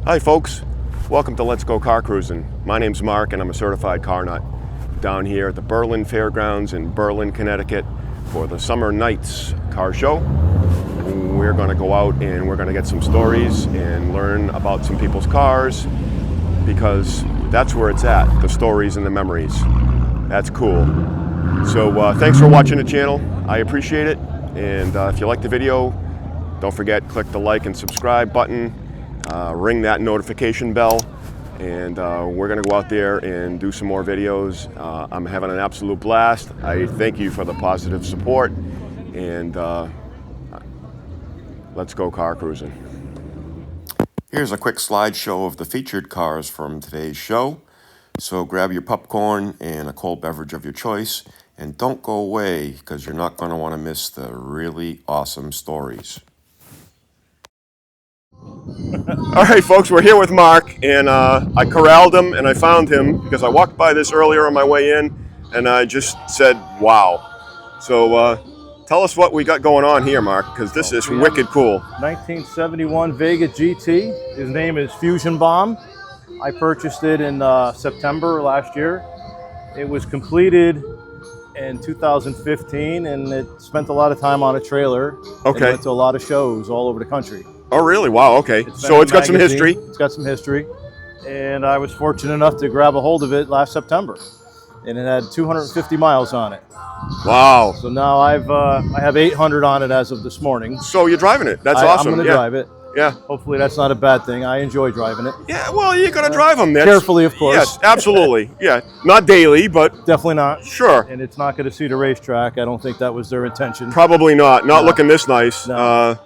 Hi folks, welcome to Let's Go Car Cruising. My name's Mark and I'm a certified car nut. Down here at the Berlin Fairgrounds in Berlin, Connecticut for the Summer Nights car show. We're going to go out and we're going to get some stories and learn about some people's cars because that's where it's at, the stories and the memories. That's cool. So thanks for watching the channel. I appreciate it. And if you like the video, don't forget, click the like and subscribe button. Ring that notification bell, and we're going to go out there and do some more videos. I'm having an absolute blast. I thank you for the positive support, and let's go car cruising. Here's a quick slideshow of the featured cars from today's show. So grab your popcorn and a cold beverage of your choice, and don't go away because you're not going to want to miss the really awesome stories. All right, folks, we're here with Mark, and I corralled him and I found him because I walked by this earlier on my way in, and I just said, wow. So tell us what we got going on here, Mark, because this is wicked cool. 1971 Vega GT. His name is Fusion Bomb. I purchased it in September last year. It was completed in 2015, and it spent a lot of time on a trailer. Okay. It went to a lot of shows all over the country. Oh, really? Wow, okay. So it's got some history. It's got some history. And I was fortunate enough to grab a hold of it last September. And it had 250 miles on it. Wow. So now I have 800 on it as of this morning. So you're driving it. That's awesome. I'm going to drive it. Yeah. Hopefully that's not a bad thing. I enjoy driving it. Yeah, well, you're going to drive them. Carefully, of course. Yes, absolutely. Yeah, not daily, but... Definitely not. Sure. And it's not going to see the racetrack. I don't think that was their intention. Probably not. Not looking this nice. No.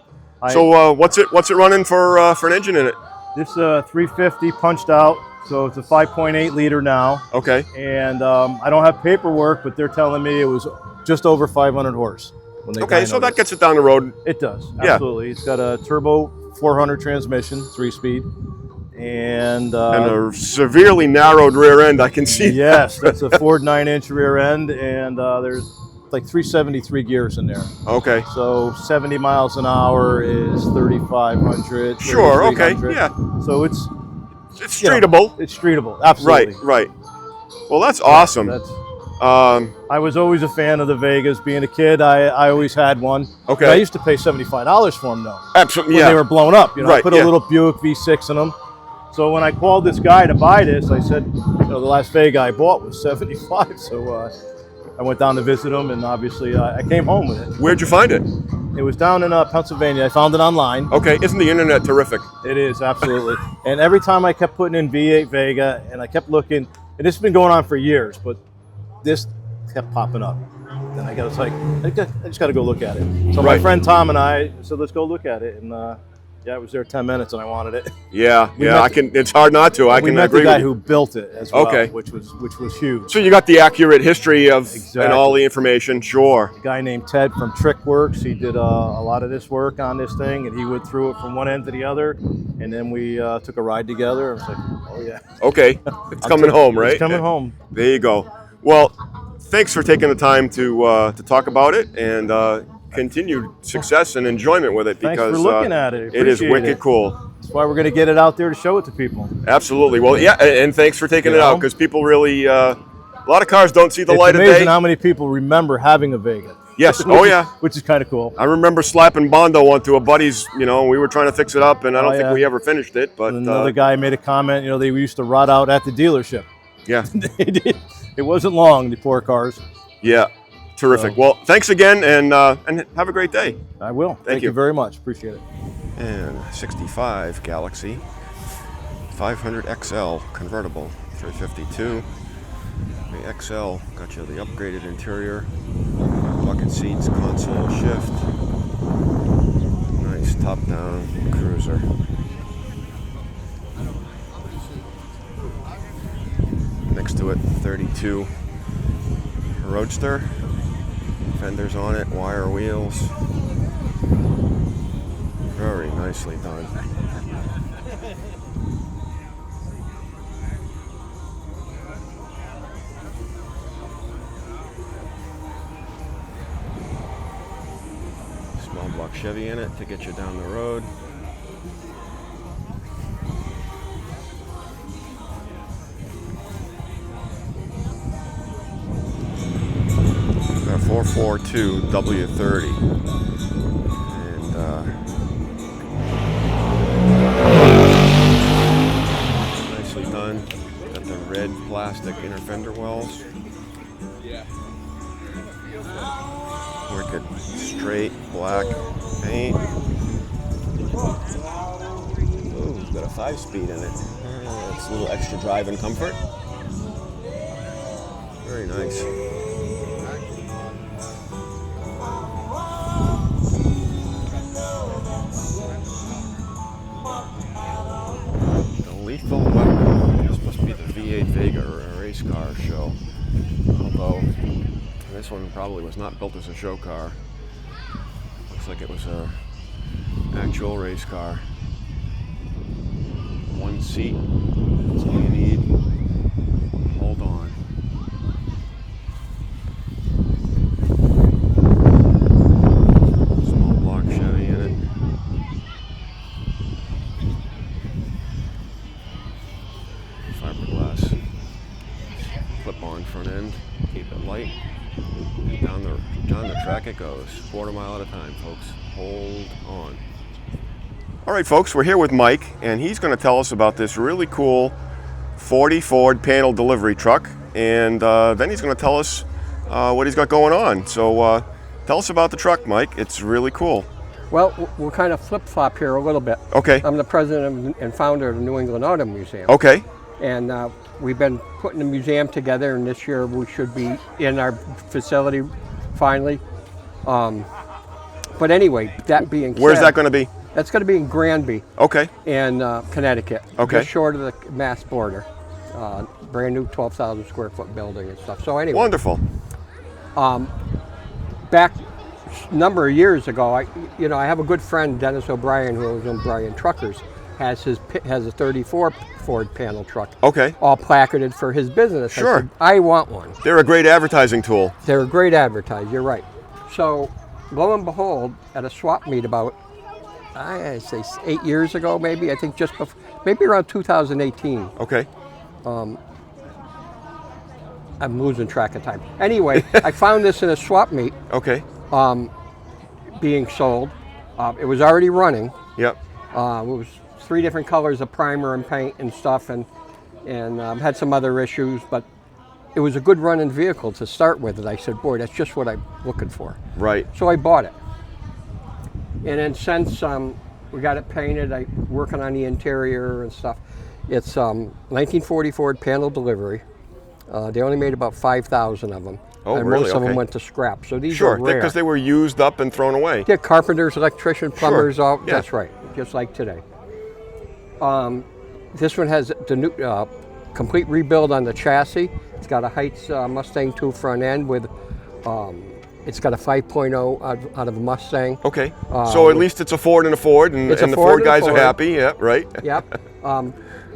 So what's it running for an engine in it? This 350 punched out, so it's a 5.8 liter now. Okay. And I don't have paperwork, but they're telling me it was just over 500 horse. Okay, so that gets it down the road. It does, Yeah. absolutely. It's got a turbo 400 transmission, 3-speed, and a severely narrowed rear end, I can see. Yes, that's a Ford 9-inch rear end, and there's like 373 gears in there. Okay. So 70 miles an hour is 3,500. Sure. Okay. Yeah. So it's streetable. It's streetable. Absolutely. Right. Well, that's awesome. I was always a fan of the Vegas. Being a kid, I always had one. Okay. But I used to pay $75 for them though. Absolutely. When they were blown up. Right, I put a little Buick V6 in them. So when I called this guy to buy this, I said, the last Vega I bought was 75. So I went down to visit him, and obviously I came home with it. Where'd you find it? It was down in Pennsylvania. I found it online. Okay, isn't the internet terrific? It is, absolutely. And every time I kept putting in V8 Vega, and I kept looking, and this has been going on for years, but this kept popping up. And I just got to go look at it. So my friend Tom and I said, let's go look at it. And I was there 10 minutes and I wanted it. Yeah, it's hard not to. I can agree with you. We met the guy who built it as well, okay. which was huge. So you got the accurate history of and all the information, sure. A guy named Ted from Trick Works, he did a lot of this work on this thing, and he went through it from one end to the other, and then we took a ride together. I was like, oh yeah. Okay, it's coming home, right? It's coming home. There you go. Well, thanks for taking the time to talk about it, and continued success and enjoyment with it, because thanks for looking at it. It is wicked cool. That's why we're going to get it out there to show it to people. Absolutely. Well, yeah, and thanks for taking it out, because people really, a lot of cars don't see the light of day. It's amazing how many people remember having a Vega. Yes. Which is kind of cool. I remember slapping Bondo onto a buddy's. We were trying to fix it up, and I don't think we ever finished it. But and another guy made a comment. They used to rot out at the dealership. Yeah. It wasn't long, the poor cars. Yeah. Terrific. Well, thanks again, and have a great day. I will. Thank you very much. Appreciate it. And 65 Galaxy 500 XL convertible 352. The XL got you the upgraded interior, bucket seats, console shift, nice top-down cruiser. Next to it, 32 Roadster. Fenders on it, wire wheels. Very nicely done. Small block Chevy in it to get you down the road. 442 W30. And nicely done. Got the red plastic inner fender wells. Wicked straight black paint. Ooh, got a 5-speed in it. It's a little extra drive and comfort. Very nice. The Lethal Weapon. This must be the V8 Vega or a race car show. Although this one probably was not built as a show car. Looks like it was a actual race car. One seat. That's all you need. Hold on. Small block Chevy in it. Fiberglass clip-on front end. Keep it light. Down the track it goes. Quarter mile at a time, folks. Hold on. All right, folks, we're here with Mike, and he's going to tell us about this really cool 40 Ford panel delivery truck, and then he's going to tell us what he's got going on. So tell us about the truck, Mike. It's really cool. Well, we'll kind of flip-flop here a little bit. Okay. I'm the president and founder of the New England Auto Museum. Okay. And we've been putting the museum together, and this year we should be in our facility finally. But anyway, that being said, where's that going to be? That's going to be in Granby, Okay. in Connecticut, Okay. just short of the Mass border. Brand new 12,000 square foot building and stuff. So anyway, Wonderful. back a number of years ago, I have a good friend, Dennis O'Brien, who owns O'Brien Truckers, has a 34 Ford panel truck. Okay. All placarded for his business. Sure. I said, I want one. They're a great advertising tool. They're a great advertise, you're right. So, lo and behold, at a swap meet about, I say 8 years ago, maybe, I think just before, maybe around 2018. Okay. I'm losing track of time. Anyway, I found this in a swap meet Okay. being sold. It was already running. Yep. It was 3 different colors of primer and paint and stuff, and had some other issues, but it was a good running vehicle to start with. And I said, boy, that's just what I'm looking for. Right. So I bought it. And then since we got it painted, I'm working on the interior and stuff. It's 1940 Ford panel delivery. They only made about 5,000 of them. Oh, and really? most of them Okay. went to scrap. So these are Sure, rare. because they were used up and thrown away. Yeah, carpenters, electricians, plumbers, all. Yeah. That's right, just like today. This one has the new complete rebuild on the chassis. It's got a Heights Mustang 2 front end with, it's got a 5.0 out of a Mustang. Okay. So at least it's a Ford and a Ford, and, It's a and the Ford Ford and a guys are Ford. happy. Yep. Right. Yep.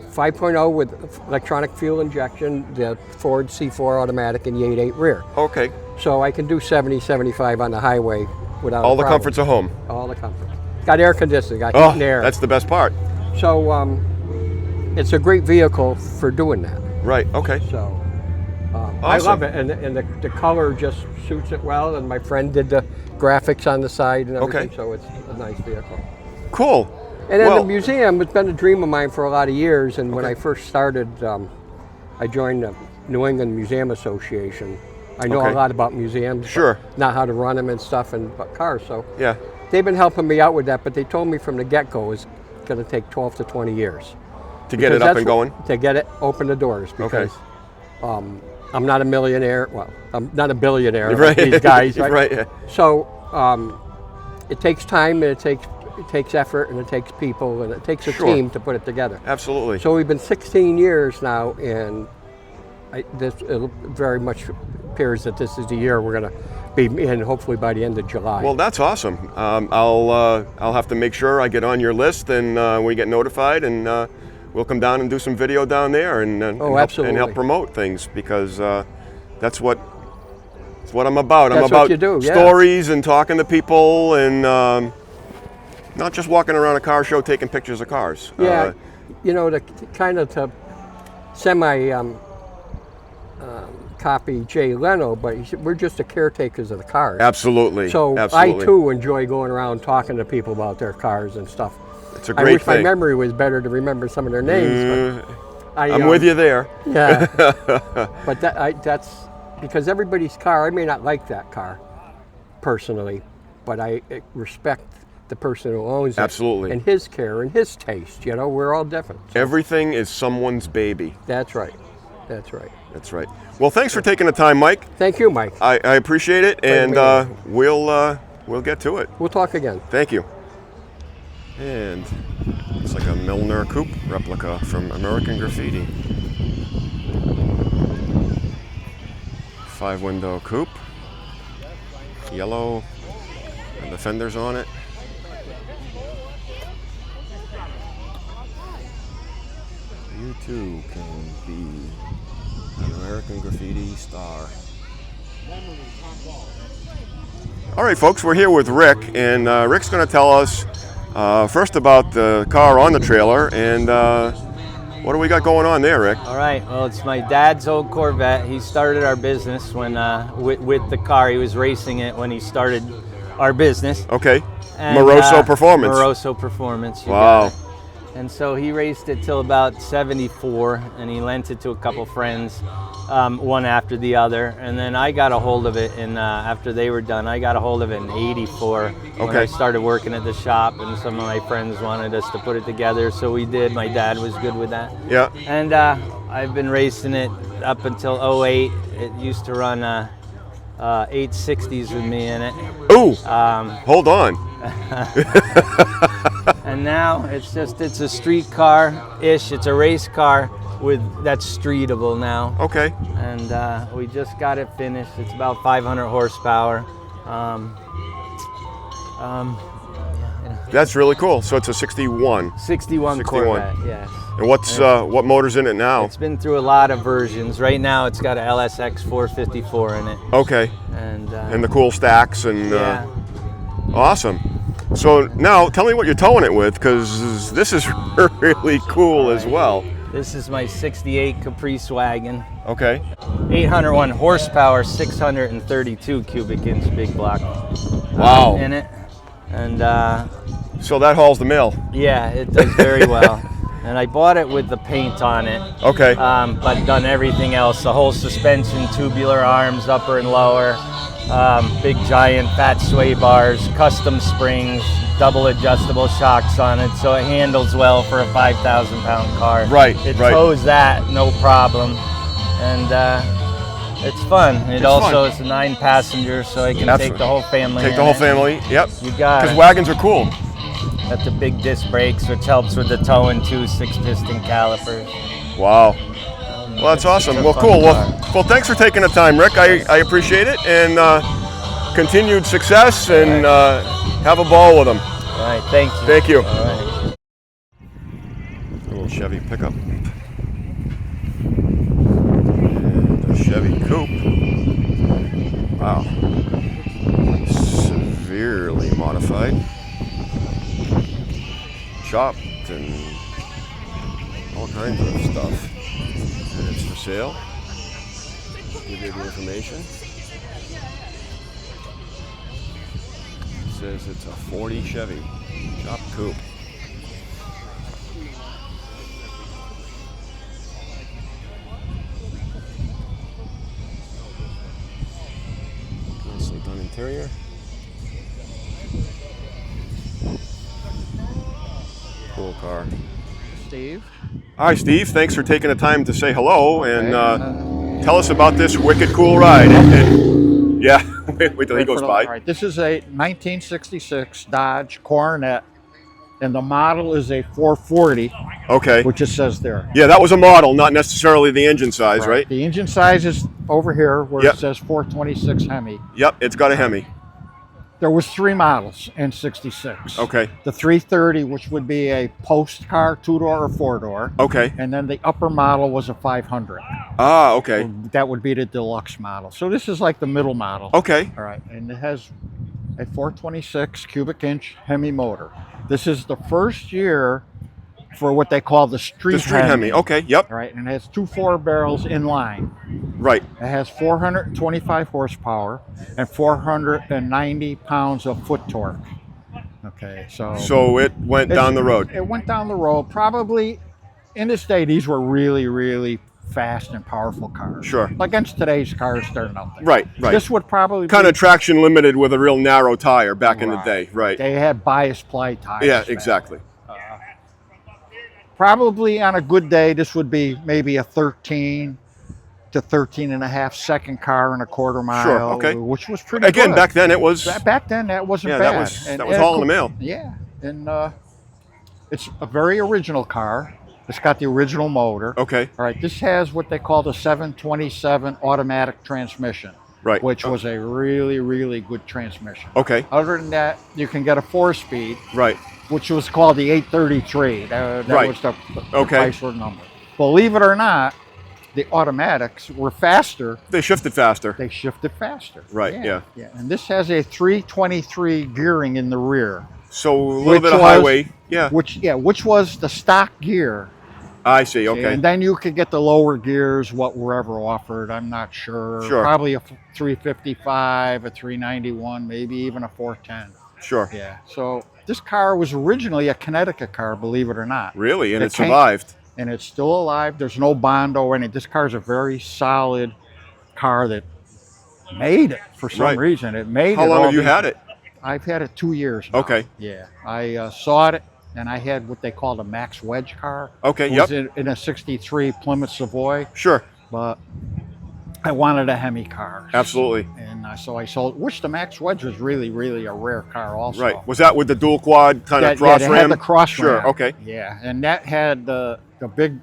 5.0 with electronic fuel injection, the Ford C4 automatic, and the 8.8 rear. Okay. So I can do 70, 75 on the highway without All a the problem. comforts of home. All the comforts. Got air conditioning, got heat Oh, and air. that's the best part. So it's a great vehicle for doing that. Right. Okay. So I Awesome. love it, and the color just suits it well. And my friend did the graphics on the side and everything, Okay. so it's a nice vehicle. Cool. And then Well- the museum, it's been a dream of mine for a lot of years. And when Okay. I first started, I joined the New England Museum Association. I know Okay. a lot about museums, but Sure. not how to run them and stuff, and but cars. So Yeah. they've been helping me out with that. But they told me from the get-go it's going to take 12 to 20 years. To get it Because up that's and going. To get it, open the doors. Okay. Because I'm not a millionaire. Well, I'm not a billionaire Right. like these guys. Right. Right. Yeah. So it takes time, and it takes effort, and it takes people, and it takes a Sure. team to put it together. Absolutely. So we've been 16 years now, and it very much appears that this is the year we're going to be in, hopefully by the end of July. Well, that's awesome. I'll have to make sure I get on your list, and we get notified, and we'll come down and do some video down there, and absolutely. help promote things, because that's what I'm about. I'm That's about what you do, yeah. stories and talking to people, and not just walking around a car show taking pictures of cars. yeah, to kind of to semi copy Jay Leno, but we're just the caretakers of the cars. Absolutely. So Absolutely. I too enjoy going around talking to people about their cars and stuff. It's a I great wish my thing. memory was better to remember some of their names. But I'm with you there. Yeah. But that's because everybody's car. I may not like that car personally, but I respect the person who owns it. Absolutely. And his care and his taste. You know, we're all different. So Everything is someone's baby. that's right. That's right. That's right. Well, thanks for taking the time, Mike. Thank you, Mike. I appreciate it, and we'll get to it. We'll talk again. Thank you. And it's like a Milner coupe replica from American Graffiti. 5-window coupe, yellow, and the fenders on it. You too can be an American Graffiti star. All right, folks, we're here with Rick, and Rick's going to tell us first about the car on the trailer, and what do we got going on there, Rick? All right. Well, it's my dad's old Corvette. He started our business when with the car. He was racing it when he started our business. Okay. And, Moroso Performance. Moroso Performance. You Wow. got it. And so he raced it till about 74, and he lent it to a couple friends, one after the other. And then I got a hold of it, and after they were done, I got a hold of it in 84 when Okay. I started working at the shop, and some of my friends wanted us to put it together, so we did. My dad was good with that. Yeah. And I've been racing it up until 08. It used to run 860s with me in it. Ooh, hold on. And now it's a street car-ish. It's a race car that's streetable now. Okay. And we just got it finished. It's about 500 horsepower. That's really cool. So it's a 61. 61 Corvette, yes. And what motor's in it now? It's been through a lot of versions. Right now it's got a LSX 454 in it. Okay. And the cool stacks and yeah. Awesome. So now tell me what you're towing it with, because this is really cool as well. This is my 68 Caprice wagon. Okay. 801 horsepower, 632 cubic inch big block. Wow. In it. And So that hauls the mail. yeah, it does very well. And I bought it with the paint on it. Okay. But done everything else. The whole suspension, tubular arms, upper and lower, big giant fat sway bars, custom springs, double adjustable shocks on it, so it handles well for a 5,000 pound car. Right, It right. tows that, no problem. And it's fun. It also is a 9 passenger, so I can Absolutely. take the whole family. Take in the whole it. family. Yep. You got Because it. wagons are cool. Got the big disc brakes, which helps with the towing too, 6-piston calipers. Wow. Well, that's awesome. It's a Well, fun cool. car. Well, thanks for taking the time, Rick. I appreciate it, and continued success, and have a ball with them. All right, thank you. Thank you. All right. A little Chevy pickup. And a Chevy coupe. Wow. Severely modified. Chopped and all kinds of stuff. And it's for sale. Give you the information. It says it's a 40 Chevy chopped coupe. Nicely done interior. Cool car. Steve. Hi, Steve. Thanks for taking the time to say hello and tell us about this wicked cool ride. Yeah, wait till he goes by. All right, this is a 1966 Dodge Coronet, and the model is a 440, Okay. which it says there. Yeah, that was a model, not necessarily the engine size, right? The engine size is over here where Yep. it says 426 Hemi. Yep, it's got a Hemi. There was 3 models in 66. Okay. The 330, which would be a post car, 2-door or 4-door. Okay. And then the upper model was a 500. Ah, okay. That would be the deluxe model. So this is like the middle model. Okay. All right, and it has a 426 cubic inch Hemi motor. This is the first year for what they call the street The street Hemi. Okay, yep. All right, and it has two 4 barrels in line. Right. It has 425 horsepower and 490 pounds of foot torque. Okay, So it went down the road. It went down the road. Probably in this day, these were really, really fast and powerful cars. Sure. Against today's cars, they're nothing. Right, right. This would probably Kind be, of traction limited with a real narrow tire back in the Right. day. Right. They had bias ply tires. Yeah, back. exactly. Probably on a good day, this would be maybe a 13 to 13 and a half second car in a quarter mile. Sure, okay. Which was pretty Again, good. back then it was. Back then, that wasn't Yeah, bad. that was all in the mail. Yeah, and it's a very original car. It's got the original motor. Okay. All right, this has what they call the 727 automatic transmission, Right. which was a really, really good transmission. Okay. Other than that, you can get a 4-speed, Right. which was called the 833. That Right. was the Okay. Chrysler number. Believe it or not, the automatics were faster. They shifted faster. They shifted faster. Right, yeah. And this has a 323 gearing in the rear. So a little Which bit of was- highway. Yeah. Which was the stock gear. I see. Okay. And then you could get the lower gears, what were ever offered. I'm not sure. Sure. Probably a 355, a 391, maybe even a 410. Sure. Yeah. So this car was originally a Connecticut car, believe it or not. Really? And It it came- survived. And it's still alive. There's no Bondo or anything. This car is a very solid car that made it for some Right. reason. It made How it. long all have you these- had it? I've had it 2 years now. Okay. Yeah. I saw it, and I had what they called a Max Wedge car. Okay, It yep. was in a 63 Plymouth Savoy, Sure. but I wanted a Hemi car. Absolutely. And so I sold, which the Max Wedge was really, really a rare car also. Right. Was that with the dual quad kind of cross yeah, ram? it had the cross Sure. ram. Okay. Yeah, and that had the big,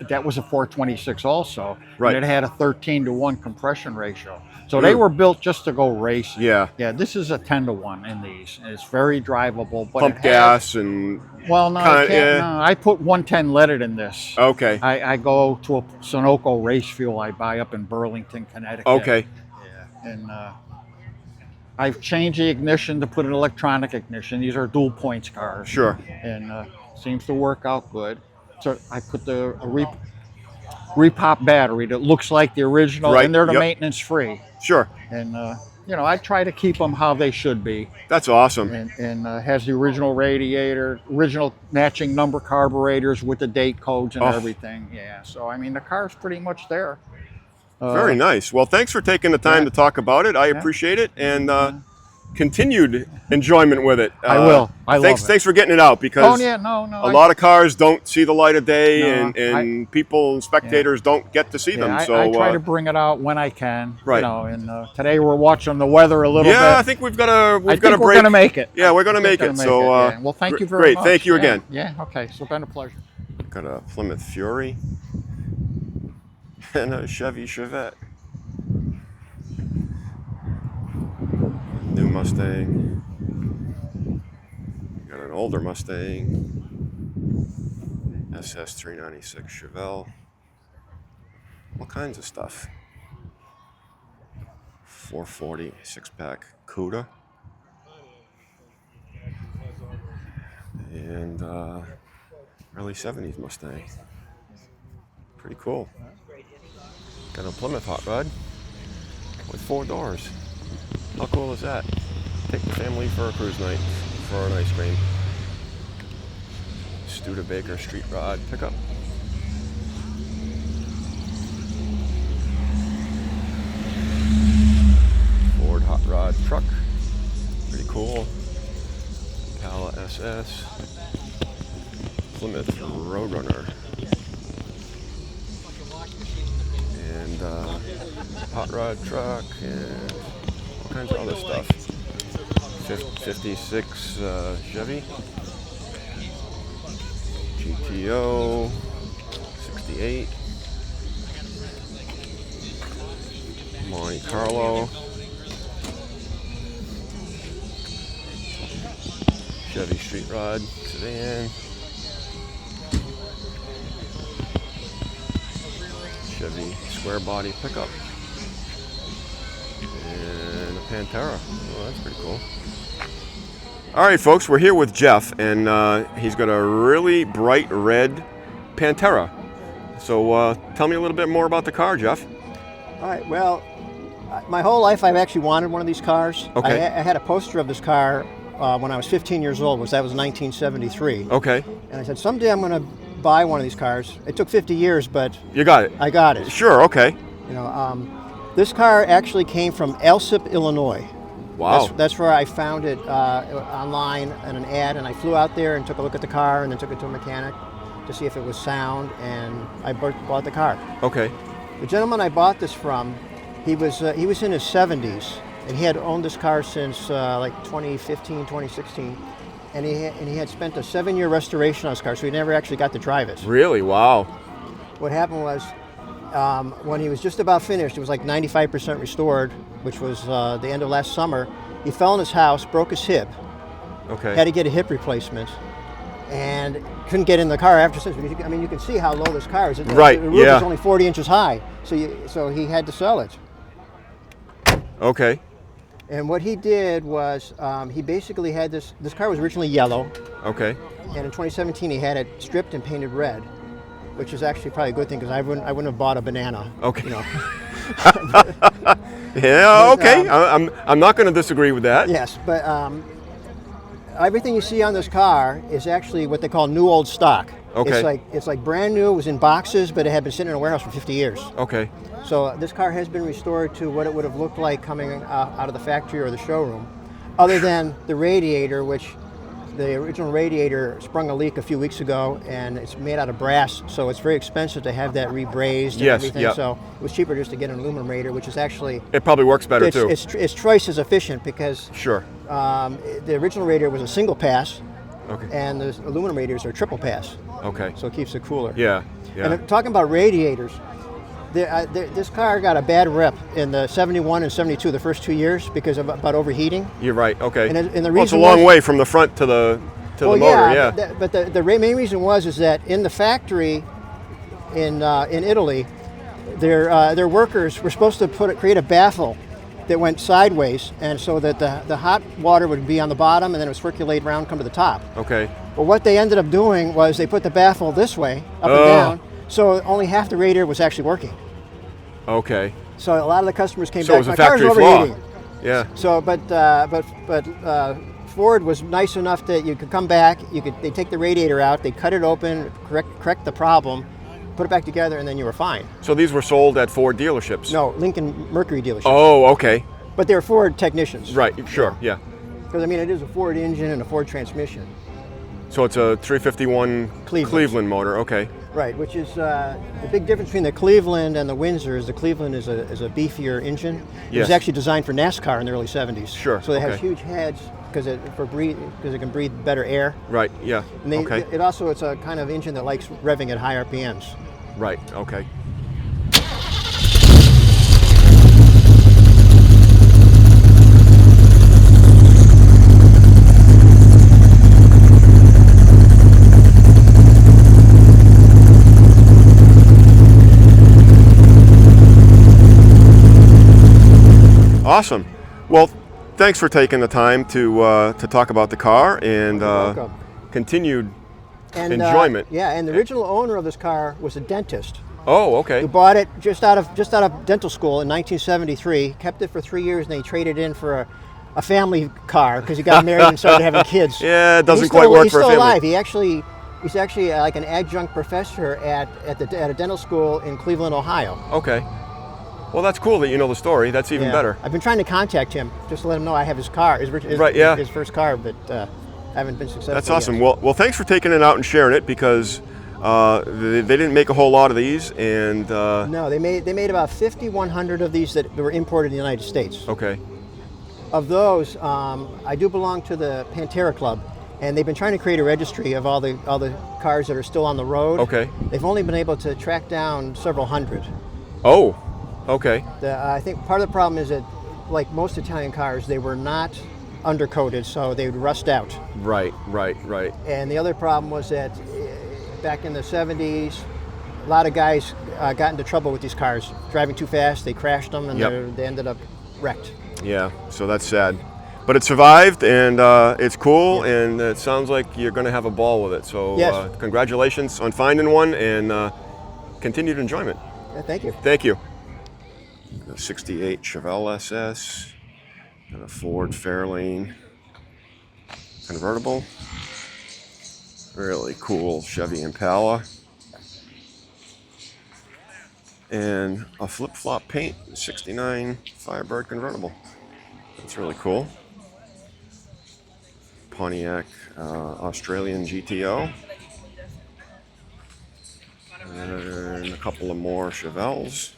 that was a 426 also. Right. And it had a 13-to-1 compression ratio. So they were built just to go racing. Yeah. Yeah, this is a 10-to-1 in these. And it's very drivable. But Pump it has- gas and. Well, no, kinda, I can't. yeah. No, I put 110 leaded in this. Okay. I go to a Sunoco race fuel I buy up in Burlington, Connecticut. Okay. Yeah, and I've changed the ignition to put an electronic ignition. These are dual points cars. Sure. And seems to work out good. So I put the repop battery that looks like the original, Right, and they're the yep. maintenance free. Sure. And I try to keep them how they should be. That's awesome. And has the original radiator, original matching number carburetors with the date codes and Oh. everything. Yeah. So I mean, the car's pretty much there. Very nice. Well, thanks for taking the time yeah. to talk about it. I appreciate it, and continued enjoyment with it. I will. I love thanks. it. Thanks for getting it out because Oh yeah, no. a lot of cars don't see the light of day, No, and people and spectators don't get to see them. Yeah, So I try to bring it out when I can. Right. And today we're watching the weather a little bit. I think we've got a I break. think we're going to make it. Yeah, we're going to I think make we're it. gonna So yeah. Well, thank you very great. much. Thank you Yeah, again. Yeah. Okay. So been a pleasure. Got a Plymouth Fury and a Chevy Chevette. New Mustang. Got an older Mustang. SS 396 Chevelle. All kinds of stuff. 440 6-pack Cuda. And early 70s Mustang. Pretty cool. Got a Plymouth hot rod with 4 doors. How cool is that? Take the family for a cruise night for an ice cream. Studebaker street rod pickup. Ford hot rod truck. Pretty cool. Impala SS. Plymouth Roadrunner. And hot rod truck and all kinds of other stuff. 56 Chevy. GTO. 68. Monte Carlo. Chevy Street Rod sedan. Chevy square body pickup. And a Pantera. Oh, that's pretty cool. All right, folks, we're here with Jeff, and he's got a really bright red Pantera. So tell me a little bit more about the car, Jeff. All right, well, my whole life I've actually wanted one of these cars. Okay. I had a poster of this car when I was 15 years old, that was 1973. Okay. And I said, someday I'm going to buy one of these cars. It took 50 years, but You got it. I got it. Sure, okay. You know, this car actually came from Alsip, Illinois. Wow. That's where I found it online in an ad, and I flew out there and took a look at the car, and then took it to a mechanic to see if it was sound, and I bought the car. Okay. The gentleman I bought this from, he was in his 70s, and he had owned this car since like 2015, 2016, and he had spent a 7-year restoration on his car, so he never actually got to drive it. Really? Wow. What happened was, when he was just about finished, it was like 95% restored, which was the end of last summer. He fell in his house, broke his hip, Okay. had to get a hip replacement, and couldn't get in the car after. I mean, you can see how low this car is. Right, The roof yeah. is only 40 inches high, so he had to sell it. Okay. And what he did was, he basically had this car was originally yellow, Okay. and in 2017 he had it stripped and painted red, which is actually probably a good thing, because I wouldn't have bought a banana. Okay. You know. Yeah, okay. I'm not going to disagree with that. Yes, but everything you see on this car is actually what they call new old stock. Okay. It's like brand new. It was in boxes, but it had been sitting in a warehouse for 50 years. Okay. So this car has been restored to what it would have looked like coming out of the factory or the showroom, other than the radiator, which the original radiator sprung a leak a few weeks ago, and it's made out of brass, so it's very expensive to have that rebrazed and Yes, everything. yeah. So it was cheaper just to get an aluminum radiator, which is actually It probably works better too. it's twice as efficient, because Sure. the original radiator was a single pass, Okay. and the aluminum radiators are triple pass, Okay. so it keeps it cooler. Yeah. Yeah. And talking about radiators, this car got a bad rep in the 71 and 72, the first 2 years, because of about overheating. You're right. Okay. And the Well, it's a reason long was- way from the front to the Well, motor. Yeah. But the main reason is that in the factory in Italy, their workers were supposed to create a baffle that went sideways, and so that the hot water would be on the bottom, and then it would circulate around, come to the top. Okay. But what they ended up doing was they put the baffle this way, up Oh. and down, so only half the radiator was actually working. Okay. So a lot of the customers came So back. it was a My car's factory flaw. overheating. Yeah. So, but Ford was nice enough that you could come back. They take the radiator out, they cut it open, correct the problem, put it back together, and then you were fine. So these were sold at Ford dealerships. No, Lincoln Mercury dealership. Oh, okay. But they're Ford technicians. Right. Sure. Yeah. Because I mean, it is a Ford engine and a Ford transmission. So it's a 351 Cleveland. Cleveland motor. Okay. Right, which is the big difference between the Cleveland and the Windsor is the Cleveland is a beefier engine. It Yes. was actually designed for NASCAR in the early 70s. Sure, So they have okay. huge heads because it can breathe better air. Right. Yeah. And Okay. it's a kind of engine that likes revving at high RPMs. Right. Okay. Awesome. Well, thanks for taking the time to talk about the car and welcome. continued And, enjoyment. Yeah, and the original owner of this car was a dentist Oh, okay. who bought it just out of dental school in 1973. Kept it for 3 years, and then he traded in for a family car because he got married and started having kids. Yeah, it doesn't He's quite still- work he's for a still family. alive. He's actually like an adjunct professor at a dental school in Cleveland, Ohio. Okay. Well, that's cool that you know the story. That's even Yeah. better. I've been trying to contact him just to let him know I have his car, his Right, yeah. his first car, but haven't been successful. That's yet. awesome. Well, thanks for taking it out and sharing it because they didn't make a whole lot of these, and No, they made about 5,100 of these that were imported in the United States. okay. Of those, I do belong to the Pantera Club, and they've been trying to create a registry of all the cars that are still on the road. Okay. They've only been able to track down several hundred. Oh, okay. I think part of the problem is that, like most Italian cars, they were not undercoated, so they would rust out. Right. And the other problem was that back in the 70s, a lot of guys got into trouble with these cars, driving too fast. They crashed them, and Yep. they ended up wrecked. Yeah. So that's sad. But it survived, and it's cool, and it sounds like you're going to have a ball with it. So Yes. congratulations on finding one, and continued enjoyment. Yeah, thank you. Thank you. A 68 Chevelle SS and a Ford Fairlane convertible. Really cool Chevy Impala. And a flip-flop paint 69 Firebird convertible. That's really cool. Pontiac Australian GTO. And a couple of more Chevelles.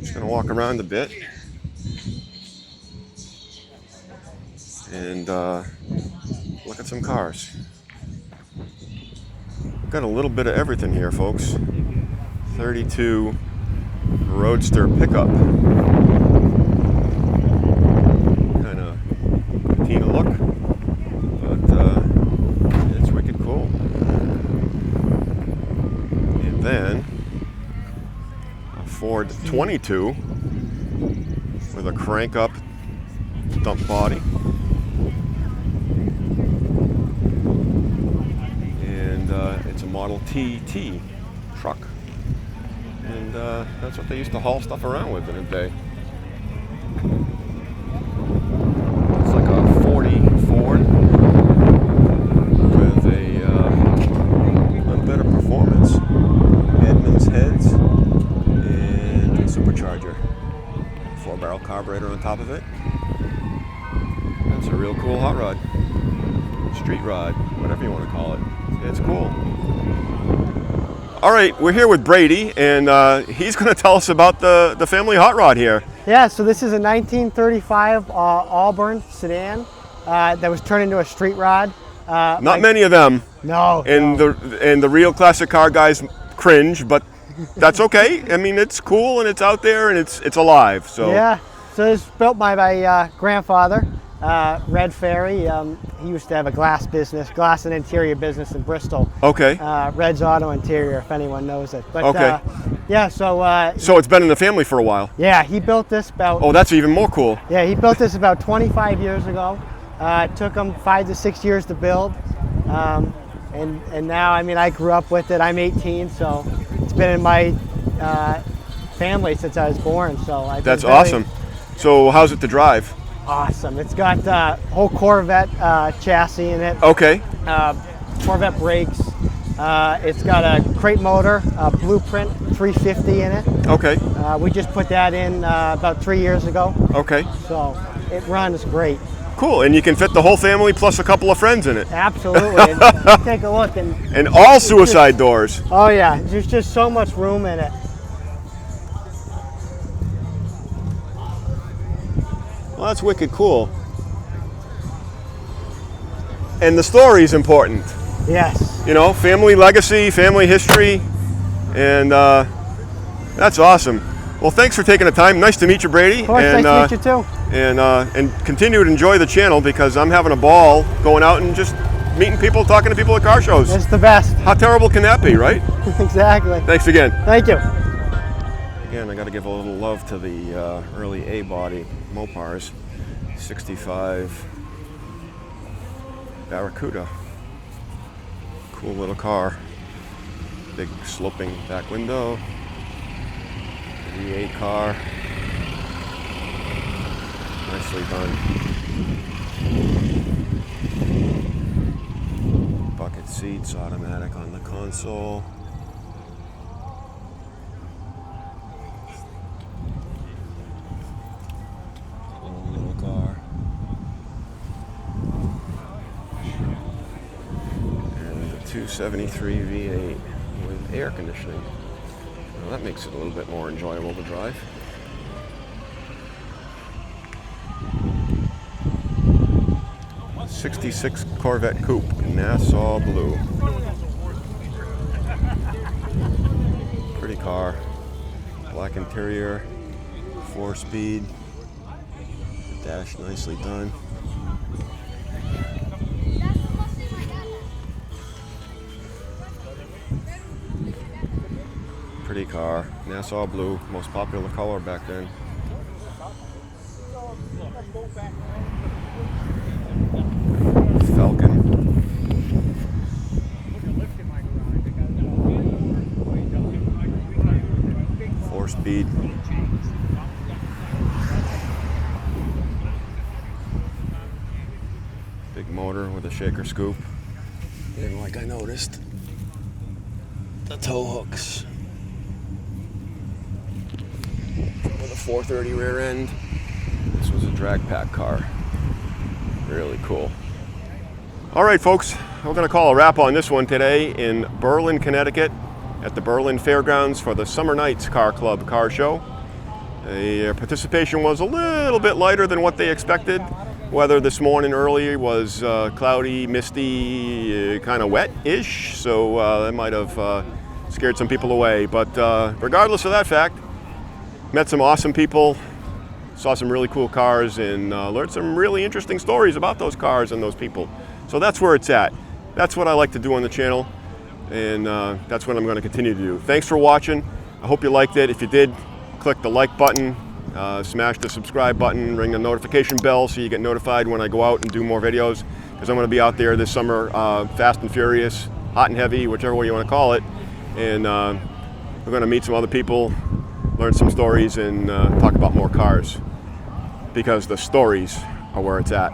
Just gonna walk around a bit and look at some cars. Got a little bit of everything here, folks. 32 Roadster pickup. Kind of patina look, but it's wicked cool. And then a Ford 22 with a crank up dump body. And it's a Model TT truck. And that's what they used to haul stuff around with in a day. It's like a 40 Ford with a little bit of performance. Edmunds heads and a supercharger. 4-barrel carburetor on top of it. That's a real cool hot rod. Street rod, whatever you want to call it. It's cool. All right, we're here with Brady, and he's going to tell us about the family hot rod here. Yeah, so this is a 1935 Auburn sedan that was turned into a street rod. Not many of them. No. And no. the real classic car guys cringe, but that's okay. I mean, it's cool and it's out there and it's alive. So Yeah, so this was built by my grandfather, Red Ferry. He used to have a glass and interior business in Bristol. Okay. Red's Auto Interior, if anyone knows it. But Okay. yeah, so So it's been in the family for a while. yeah, he built this about. Oh, that's even more cool. Yeah, he built this about 25 years ago. It took him 5 to 6 years to build. And now, I mean, I grew up with it. I'm 18, so it's been in my family since I was born. So I've been That's very awesome. So how's it to drive? Awesome. It's got a whole Corvette chassis in it. Okay. Corvette brakes. It's got a crate motor, Blueprint 350 in it. Okay. We just put that in about 3 years ago. Okay. So it runs great. Cool. And you can fit the whole family plus a couple of friends in it. Absolutely. And take a look. And all suicide doors. Oh yeah, there's just so much room in it. Well, that's wicked cool. And the story is important. Yes. You know, family legacy, family history, and that's awesome. Well, thanks for taking the time. Nice to meet you, Brady. Of course, and, nice to meet you too. And continue to enjoy the channel because I'm having a ball going out and just meeting people, talking to people at car shows. It's the best. How terrible can that be, right? Exactly. Thanks again. Thank you. Again, I got to give a little love to the early A-body Mopars. 65 Barracuda. Cool little car. Big sloping back window. V8 car. Nicely done. Bucket seats, automatic on the console. Cool little car. And the 273 V8 with air conditioning. Well, that makes it a little bit more enjoyable to drive. '66 Corvette Coupe, Nassau Blue. Pretty car. Black interior, 4-speed. Dash nicely done. Pretty car. Nassau Blue, most popular color back then. Falcon. 4-speed. Big motor with a shaker scoop. And like I noticed, the tow hooks with a 430 rear end. This was a drag pack car. Really cool. All right, folks, we're going to call a wrap on this one today in Berlin, Connecticut, at the Berlin Fairgrounds for the Summer Nights Car Club car show. The participation was a little bit lighter than what they expected. Weather this morning early was cloudy, misty, kind of wet-ish, so that might have scared some people away. But regardless of that fact, met some awesome people, saw some really cool cars, and learned some really interesting stories about those cars and those people. So that's where it's at. That's what I like to do on the channel, and that's what I'm going to continue to do. Thanks for watching. I hope you liked it. If you did, click the like button, smash the subscribe button, ring the notification bell so you get notified when I go out and do more videos, because I'm going to be out there this summer, fast and furious, hot and heavy, whichever way you want to call it. And we're going to meet some other people, learn some stories, and talk about more cars, because the stories are where it's at.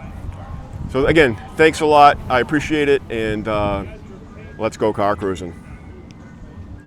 So again, thanks a lot. I appreciate it, and let's go car cruising.